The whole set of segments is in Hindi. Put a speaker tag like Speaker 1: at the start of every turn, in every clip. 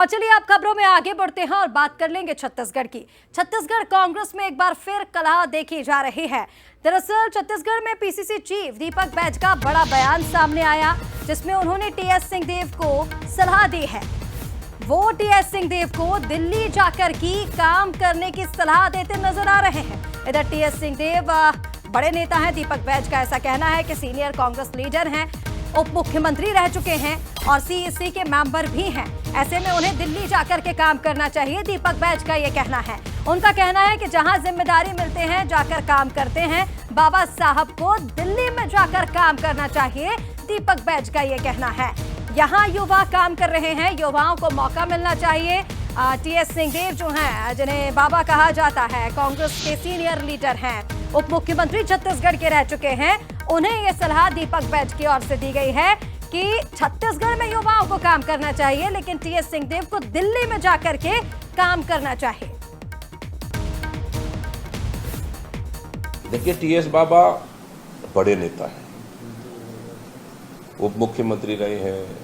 Speaker 1: और चलिए आप खबरों में आगे बढ़ते हैं और बात कर लेंगे छत्तीसगढ़ की। छत्तीसगढ़ कांग्रेस में एक बार फिर कलह देखी जा रही है। दरअसल छत्तीसगढ़ में पीसीसी चीफ दीपक बैज का बड़ा बयान सामने आया, जिसमें उन्होंने टीएस सिंहदेव को सलाह दी है। वो टीएस सिंहदेव को दिल्ली जाकर की काम करने की सलाह देते नजर आ रहे हैं। इधर टीएस सिंहदेव बड़े नेता हैं। दीपक बैज का ऐसा कहना है कि सीनियर कांग्रेस लीडर हैं, उप मुख्यमंत्री रह चुके हैं और सीईसी के मेंबर भी हैं। ऐसे में उन्हें दिल्ली जाकर के काम करना चाहिए, दीपक बैज का ये कहना है। उनका कहना है कि जहां जिम्मेदारी मिलते हैं जाकर काम करते हैं। बाबा साहब को दिल्ली में जाकर काम करना चाहिए, दीपक बैज का ये कहना है। यहाँ युवा काम कर रहे हैं, युवाओं को मौका मिलना चाहिए। टीएस सिंहदेव जो हैं, जिन्हें बाबा कहा जाता है, कांग्रेस के सीनियर लीडर हैं, उप मुख्यमंत्री छत्तीसगढ़ के रह चुके हैं। उन्हें यह सलाह दीपक बैज की ओर से दी गई है कि छत्तीसगढ़ में युवाओं को काम करना चाहिए, लेकिन टीएस सिंहदेव को दिल्ली में जाकर के काम करना चाहिए।
Speaker 2: देखिए, टीएस बाबा बड़े नेता हैं, उप मुख्यमंत्री रहे हैं,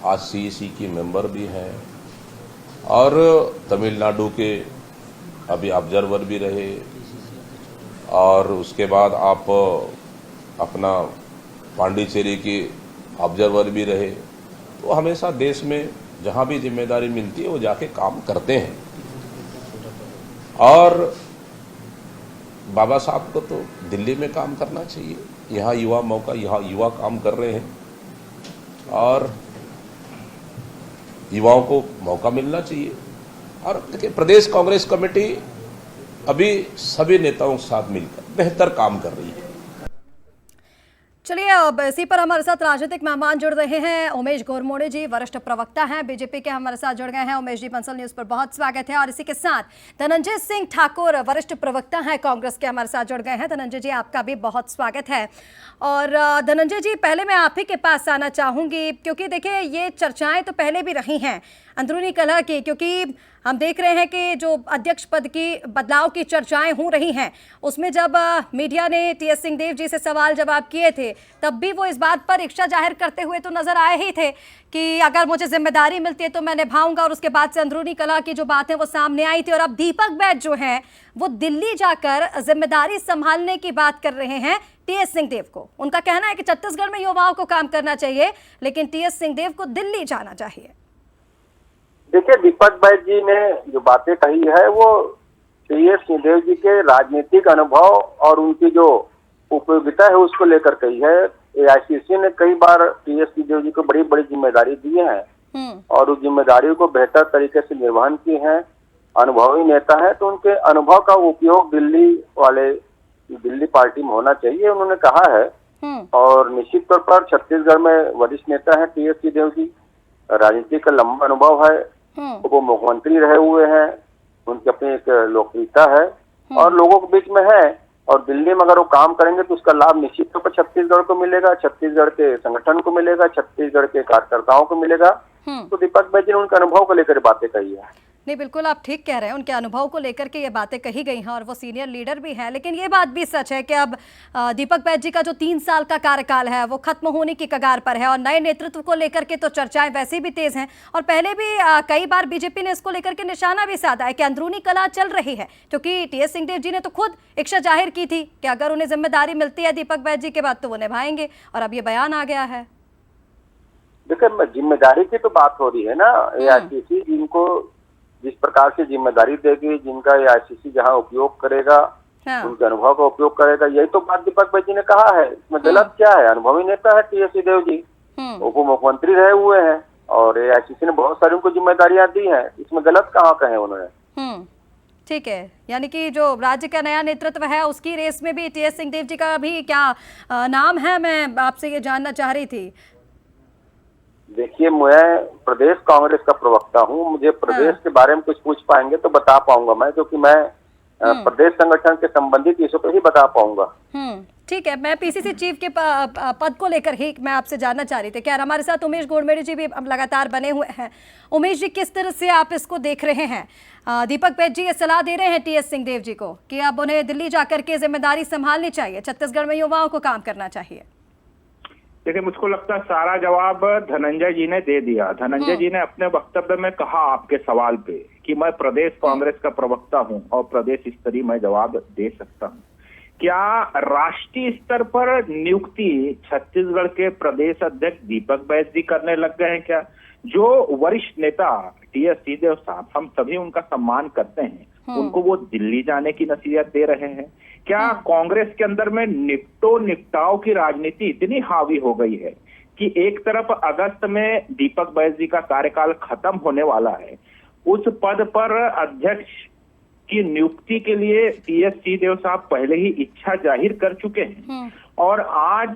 Speaker 2: आज सीईसी की मेंबर भी हैं और तमिलनाडु के अभी ऑब्जर्वर भी रहे और उसके बाद आप अपना पांडिचेरी की ऑब्जर्वर भी रहे। तो हमेशा देश में जहां भी जिम्मेदारी मिलती है वो जाके काम करते हैं और बाबा साहब को तो दिल्ली में काम करना चाहिए। यहाँ युवा मौका, यहाँ युवा काम कर रहे हैं और युवाओं को मौका मिलना चाहिए। और देखिए, प्रदेश कांग्रेस कमेटी अभी सभी नेताओं के साथ मिलकर बेहतर काम कर रही है।
Speaker 1: चलिए, अब इसी पर हमारे साथ राजनीतिक मेहमान जुड़ रहे हैं। उमेश घोरमोड़े जी वरिष्ठ प्रवक्ता हैं बीजेपी के, हमारे साथ जुड़ गए हैं। उमेश जी, बंसल न्यूज पर बहुत स्वागत है। और इसी के साथ धनंजय सिंह ठाकुर वरिष्ठ प्रवक्ता हैं कांग्रेस के, हमारे साथ जुड़ गए हैं। धनंजय जी, आपका भी बहुत स्वागत है। और धनंजय जी, पहले मैं आप ही के पास आना चाहूंगी, क्योंकि देखिए ये चर्चाएं तो पहले भी रही हैं अंदरूनी कलह की, क्योंकि हम देख रहे हैं कि जो अध्यक्ष पद की बदलाव की चर्चाएं हो रही हैं, उसमें जब मीडिया ने टीएस सिंहदेव जी से सवाल जवाब किए थे, तब भी वो इस बात पर इच्छा जाहिर करते हुए तो नजर आए ही थे कि अगर मुझे जिम्मेदारी मिलती है तो मैं निभाऊंगा। और उसके बाद से अंदरूनी कलह की जो बात है वो सामने आई थी। और अब दीपक बैज जो हैं वो दिल्ली जाकर जिम्मेदारी संभालने की बात कर रहे हैं टीएस सिंहदेव को। उनका कहना है कि छत्तीसगढ़ में युवाओं को काम करना चाहिए, लेकिन टीएस सिंहदेव को दिल्ली जाना चाहिए।
Speaker 3: देखिए, दीपक बैज जी ने जो बातें कही है वो टीएस सिंहदेव जी के राजनीतिक अनुभव और उनकी जो उपयोगिता है उसको लेकर कही है। एआईसीसी ने कई बार टीएस सिंहदेव जी को बड़ी बड़ी जिम्मेदारी दी है और उस जिम्मेदारी को बेहतर तरीके से निर्वहन की है। अनुभवी नेता है तो उनके अनुभव का उपयोग दिल्ली पार्टी में होना चाहिए, उन्होंने कहा है। और निश्चित तौर पर छत्तीसगढ़ में वरिष्ठ नेता है टीएस सिंहदेव जी, राजनीति का लंबा अनुभव है, वो मुख्यमंत्री रहे हुए हैं, उनकी अपनी एक लोकप्रियता है और लोगों के बीच में है। और दिल्ली में अगर वो काम करेंगे तो उसका लाभ निश्चित तौर पर छत्तीसगढ़ को मिलेगा, छत्तीसगढ़ के संगठन को मिलेगा, छत्तीसगढ़ के कार्यकर्ताओं को मिलेगा। तो दीपक बैज जी ने उनके अनुभव को लेकर बातें कही है।
Speaker 1: नहीं, बिल्कुल आप ठीक कह रहे हैं, उनके अनुभव को लेकर के ये बातें कही गई हैं और वो सीनियर लीडर भी हैं। लेकिन ये बात भी सच है कि अब दीपक बैज जी का जो 3 साल का कार्यकाल है वो खत्म होने की कगार पर है और नए नेतृत्व को लेकर के तो चर्चाएं वैसे भी तेज हैं। और पहले भी कई बार बीजेपी ने इसको लेकर के निशाना भी साधा है कि अंदरूनी कलह चल रही है, क्योंकि टीएस सिंहदेव जी ने तो खुद इच्छा जाहिर की थी कि अगर उन्हें जिम्मेदारी मिलती है दीपक बैज जी के बाद तो वो निभाएंगे, और अब ये बयान आ गया है।
Speaker 3: देखिए, जिम्मेदारी की तो बात हो रही है ना। एआईसीसी जिनको जिस प्रकार से जिम्मेदारी देगी, जिनका एआईसीसी जहां उपयोग करेगा, उनके अनुभव का उपयोग करेगा, यही तो बात दीपक बैज जी ने कहा है। इसमें गलत क्या है? अनुभवी नेता है टीएस सिंहदेव जी, उप मुख्यमंत्री रहे हुए हैं और एआईसीसी ने बहुत सारी उनको जिम्मेदारियां दी हैं, इसमें गलत कहाँ कहे उन्होंने।
Speaker 1: ठीक है, यानी कि जो राज्य का नया नेतृत्व है उसकी रेस में भी टीएस सिंहदेव जी का भी क्या नाम है, मैं आपसे ये जानना चाह रही थी।
Speaker 3: देखिए, मैं प्रदेश कांग्रेस का प्रवक्ता हूँ, मुझे प्रदेश के बारे में कुछ पूछ पाएंगे तो बता पाऊंगा मैं, क्योंकि मैं प्रदेश संगठन के संबंधित विषयों पर ही बता पाऊंगा।
Speaker 1: ठीक है, मैं पीसीसी चीफ के पद को लेकर ही मैं आपसे जानना चाह रही थी। क्या हमारे साथ उमेश घोरमोड़े जी भी लगातार बने हुए हैं। उमेश जी, किस तरह से आप इसको देख रहे हैं? दीपक बैज जी ये सलाह दे रहे हैं टीएस सिंहदेव जी को कि अब उन्हें दिल्ली जाकर के जिम्मेदारी संभालनी चाहिए, छत्तीसगढ़ में युवाओं को काम करना चाहिए।
Speaker 4: देखिए, मुझको लगता है सारा जवाब धनंजय जी ने दे दिया। धनंजय जी ने अपने वक्तव्य में कहा आपके सवाल पे कि मैं प्रदेश कांग्रेस का प्रवक्ता हूं और प्रदेश स्तरीय मैं जवाब दे सकता हूं। क्या राष्ट्रीय स्तर पर नियुक्ति छत्तीसगढ़ के प्रदेश अध्यक्ष दीपक बैज जी करने लग गए हैं क्या? जो वरिष्ठ नेता टीएस सिंहदेव साहब, हम सभी उनका सम्मान करते हैं, उनको वो दिल्ली जाने की नसीहत दे रहे हैं क्या? कांग्रेस के अंदर में निपटो निपटाओ की राजनीति इतनी हावी हो गई है कि एक तरफ अगस्त में दीपक बैज जी का कार्यकाल खत्म होने वाला है, उस पद पर अध्यक्ष की नियुक्ति के लिए टीएस सिंहदेव साहब पहले ही इच्छा जाहिर कर चुके हैं और आज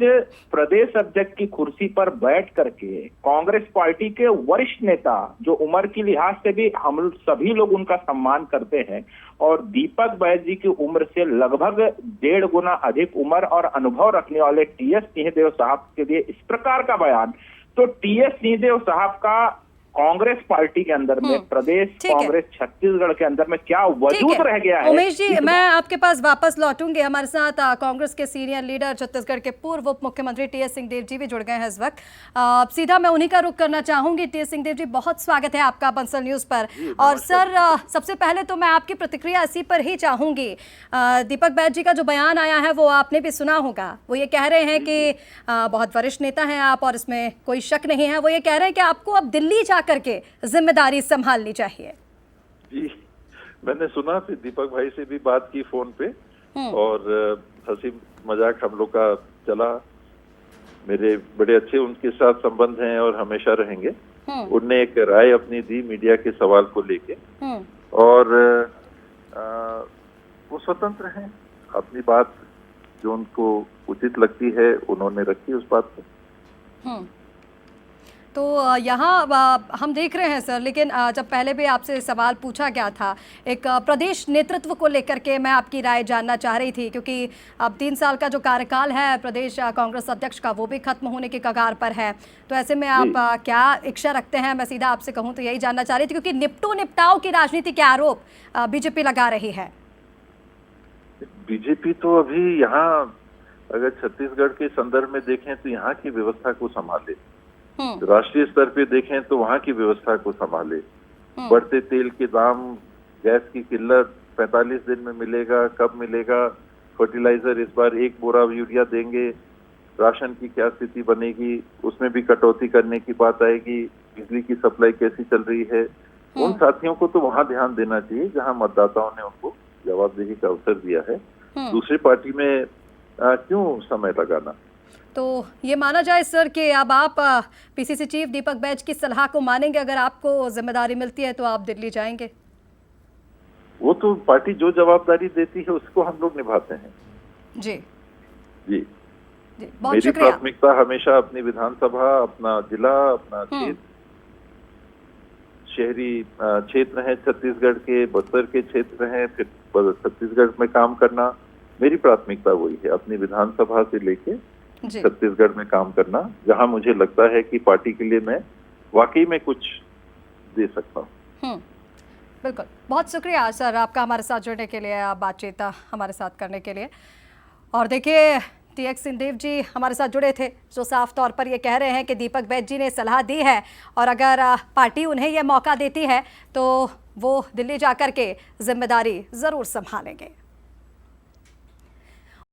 Speaker 4: प्रदेश अध्यक्ष की कुर्सी पर बैठ करके कांग्रेस पार्टी के वरिष्ठ नेता, जो उम्र की लिहाज से भी हम सभी लोग उनका सम्मान करते हैं और दीपक बैज जी की उम्र से लगभग 1.5 गुना अधिक उम्र और अनुभव रखने वाले टीएस सिंहदेव साहब के लिए इस प्रकार का बयान, तो टीएस सिंहदेव साहब का कांग्रेस पार्टी के अंदर में, प्रदेश कांग्रेस छत्तीसगढ़ के अंदर में क्या वजूद रह गया है?
Speaker 1: उमेश जी, मैं आपके पास वापस लौटूंगी। हमारे साथ कांग्रेस के सीनियर लीडर, छत्तीसगढ़ के पूर्व उप मुख्यमंत्री टीएस सिंहदेव जी भी जुड़ गए हैं इस वक्त। सीधा मैं उन्हीं का रुख करना चाहूंगी। टीएस सिंहदेव जी, बहुत स्वागत है आपका बंसल न्यूज पर। और सर, सबसे पहले तो मैं आपकी प्रतिक्रिया इसी पर ही चाहूंगी। दीपक बैज जी का जो बयान आया है वो आपने भी सुना होगा। वो ये कह रहे हैं कि बहुत वरिष्ठ नेता हैं आप और इसमें कोई शक नहीं है। वो ये कह रहे हैं कि आपको अब दिल्ली करके जिम्मेदारी संभालनी चाहिए।
Speaker 5: जी, मैंने सुना, फिर दीपक भाई से भी बात की फोन पे और हंसी मजाक हम लोग का चला। मेरे बड़े अच्छे उनके साथ संबंध हैं और हमेशा रहेंगे। उनने एक राय अपनी दी मीडिया के सवाल को लेके और वो स्वतंत्र हैं, अपनी बात जो उनको उचित लगती है उन्होंने रखी उस बात को।
Speaker 1: तो यहाँ हम देख रहे हैं सर, लेकिन जब पहले भी आपसे सवाल पूछा गया था एक प्रदेश नेतृत्व को लेकर के, मैं आपकी राय जानना चाह रही थी, क्योंकि अब 3 साल का जो कार्यकाल है प्रदेश कांग्रेस अध्यक्ष का वो भी खत्म होने के कगार पर है। तो ऐसे में आप क्या इच्छा रखते हैं? मैं सीधा आपसे कहूँ तो यही जानना चाह रही थी, क्योंकि निपटो निपटाओ की राजनीति के आरोप बीजेपी लगा रही है।
Speaker 5: बीजेपी तो अभी यहाँ अगर छत्तीसगढ़ के संदर्भ में देखें तो यहाँ की व्यवस्था को संभाले, राष्ट्रीय स्तर पे देखें तो वहाँ की व्यवस्था को संभाले। बढ़ते तेल के दाम, गैस की किल्लत 45 दिन में मिलेगा, कब मिलेगा? फर्टिलाइजर इस बार 1 बोरा यूरिया देंगे, राशन की क्या स्थिति बनेगी, उसमें भी कटौती करने की बात आएगी। बिजली की सप्लाई कैसी चल रही है? उन साथियों को तो वहाँ ध्यान देना चाहिए जहाँ मतदाताओं ने उनको जवाबदेही का अवसर दिया है। दूसरी पार्टी में क्यों समय लगाना?
Speaker 1: तो ये माना जाए सर कि अब आप पीसीसी चीफ दीपक बैज की सलाह को मानेंगे? अगर आपको जिम्मेदारी मिलती है तो आप दिल्ली जाएंगे?
Speaker 5: वो तो पार्टी जो जवाबदारी देती है उसको हम लोग निभाते हैं। जी जी, बहुत मेरी प्राथमिकता हमेशा अपनी विधानसभा, अपना जिला, अपना क्षेत्र, शहरी क्षेत्र है छत्तीसगढ़ के, बस्तर के क्षेत्र हैं, फिर छत्तीसगढ़ में काम करना, मेरी प्राथमिकता वही है। अपनी विधानसभा से लेके छत्तीसगढ़ में काम करना, जहां मुझे लगता है कि पार्टी के लिए मैं वाकई में कुछ दे सकता हूँ।
Speaker 1: बिल्कुल, बहुत शुक्रिया सर आपका हमारे साथ जुड़ने के लिए, बातचीत हमारे साथ करने के लिए। और देखिए, टीएस सिंहदेव जी हमारे साथ जुड़े थे, जो साफ तौर पर ये कह रहे हैं कि दीपक बैज जी ने सलाह दी है और अगर पार्टी उन्हें यह मौका देती है तो वो दिल्ली जाकर के जिम्मेदारी जरूर संभालेंगे।